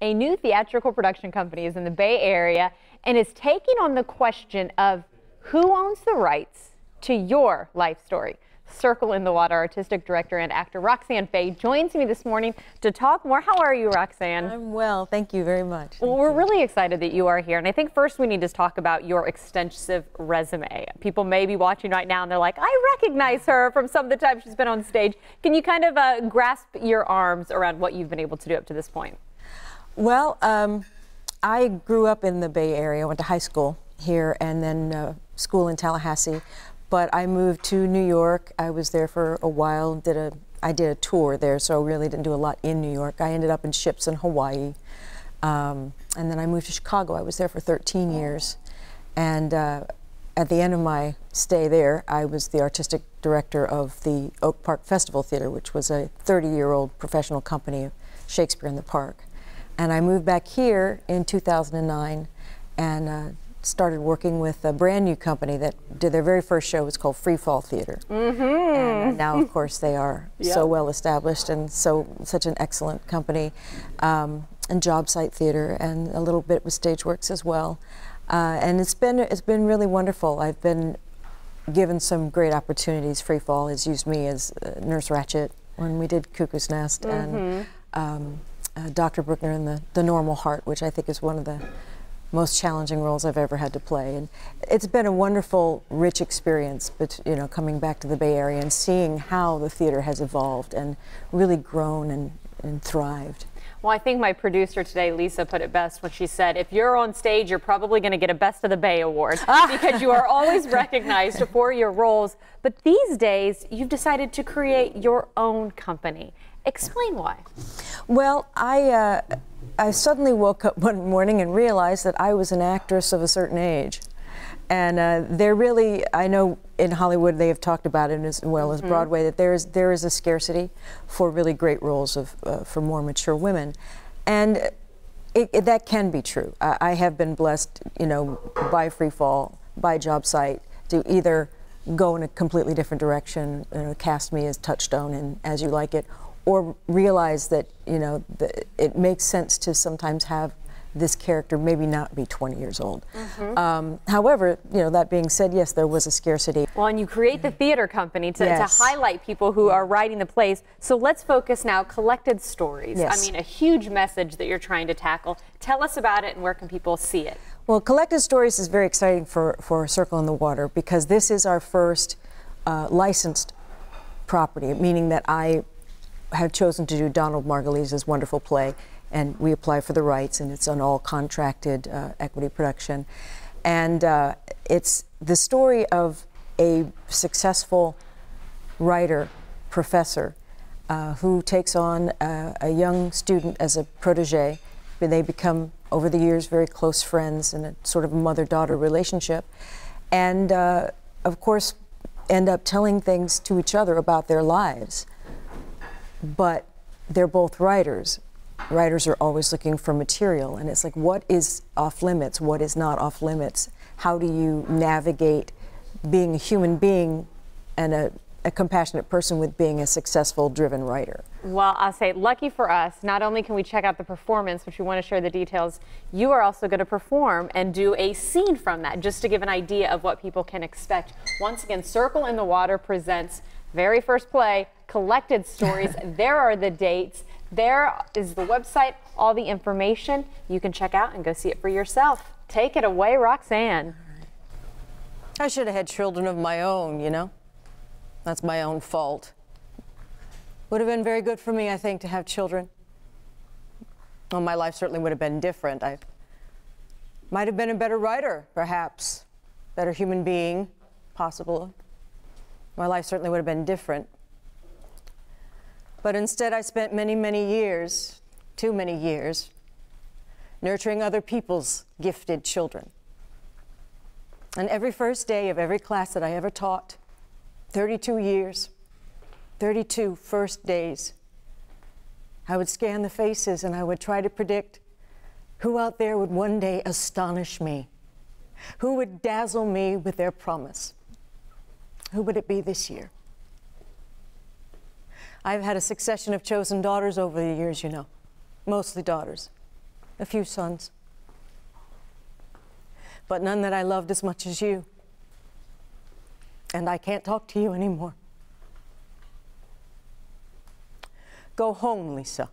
A new theatrical production company is in the Bay Area and is taking on the question of who owns the rights to your life story. Circle in the Water artistic director and actor Roxanne Fay joins me this morning to talk more. How are you, Roxanne? I'm well, thank you very much. Well, we're really excited that you are here, and I think first we need to talk about your extensive resume. People may be watching right now and they're like, I recognize her from some of the time she's been on stage. Can you kind of grasp your arms around what you've been able to do up to this point? Well, I grew up in the Bay Area, went to high school here and then school in Tallahassee. But I moved to New York. I was there for a while, I did a tour there, so I really didn't do a lot in New York. I ended up in ships in Hawaii. And then I moved to Chicago. I was there for 13 years. And at the end of my stay there, I was the artistic director of the Oak Park Festival Theater, which was a 30-year-old professional company of Shakespeare in the Park. And I moved back here in 2009 and started working with a brand new company that did their very first show. It's called Free Fall Theater. And now, of course, they are so well established and such an excellent company. And job site theater and a little bit with Stageworks as well. And it's been really wonderful. I've been given some great opportunities. Free Fall has used me as Nurse Ratched when we did Cuckoo's Nest, and Dr. Bruckner in the Normal Heart, which I think is one of the most challenging roles I've ever had to play. And it's been a wonderful, rich experience, but coming back to the Bay Area and seeing how the theater has evolved and really grown and thrived. Well, I think my producer today, Lisa, put it best when she said, if you're on stage, you're probably going to get a Best of the Bay award because you are always recognized for your roles. But these days, you've decided to create your own company. Explain why. Well, I suddenly woke up one morning and realized that I was an actress of a certain age. And I know in Hollywood they have talked about it as well as Broadway, that there is a scarcity for really great roles for more mature women. And that can be true. I have been blessed, by Free Fall, by Job Site, to either go in a completely different direction, cast me as Touchstone in As You Like It, or realize that, it makes sense to sometimes have this character maybe not be 20 years old. However, that being said, yes, there was a scarcity. Well, and you create the theater company to highlight people who are writing the plays. So let's focus now, Collected Stories. Yes. I mean, a huge message that you're trying to tackle. Tell us about it and where can people see it? Well, Collected Stories is very exciting for Circle in the Water because this is our first licensed property, meaning that I have chosen to do Donald Margulies' wonderful play, and we apply for the rights, and it's an all-contracted equity production. And it's the story of a successful writer, professor, who takes on a young student as a protege. They become, over the years, very close friends in a sort of mother-daughter relationship. And, of course, end up telling things to each other about their lives. But they're both writers. Writers are always looking for material, and it's like, what is off limits? What is not off limits? How do you navigate being a human being and a compassionate person with being a successful, driven writer? Well, I'll say, lucky for us, not only can we check out the performance, which we want to share the details, you are also going to perform and do a scene from that, just to give an idea of what people can expect. Once again, Circle in the Water presents very first play, Collected Stories. There are the dates. There is the website, all the information. You can check out and go see it for yourself. Take it away, Roxanne. I should have had children of my own, That's my own fault. Would have been very good for me, I think, to have children. Well, my life certainly would have been different. I might have been a better writer, perhaps. Better human being, possible. My life certainly would have been different. But instead, I spent many, many years, too many years, nurturing other people's gifted children. And every first day of every class that I ever taught, 32 years, 32 first days, I would scan the faces and I would try to predict who out there would one day astonish me, who would dazzle me with their promise. Who would it be this year? I've had a succession of chosen daughters over the years, mostly daughters. a few sons, but none that I loved as much as you. And I can't talk to you anymore. Go home, Lisa.